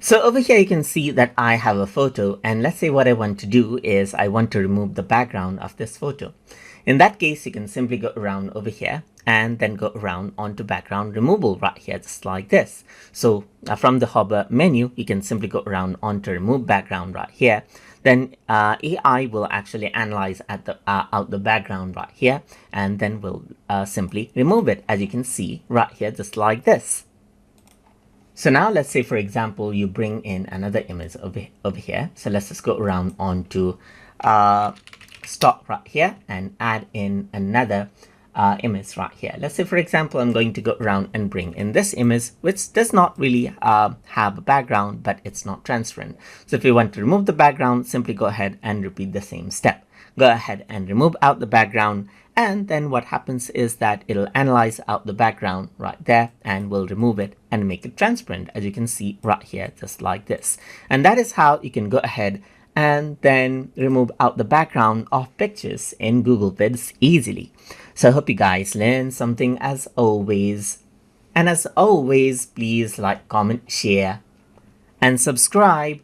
So over here you can see that I have a photo, and let's say what I want to do is I want to remove the background of this photo. In that case, you can simply go around over here and then go around onto background removal right here, just like this. So from the hover menu, you can simply go around onto remove background right here. Then AI will actually analyze out the background right here, and then will simply remove it, as you can see right here, just like this. So now let's say, for example, you bring in another image over here. So let's just go around onto stock right here and add in another image right here. Let's say, for example, I'm going to go around and bring in this image, which does not really have a background, but it's not transparent. So if you want to remove the background, simply go ahead and repeat the same step. Go ahead and remove out the background, and then what happens is that it'll analyze out the background right there and will remove it and make it transparent, as you can see right here, just like this. And that is how you can go ahead and then remove out the background of pictures in Google Vids easily. So I hope you guys learned something as always. And as always, please like, comment, share, and subscribe.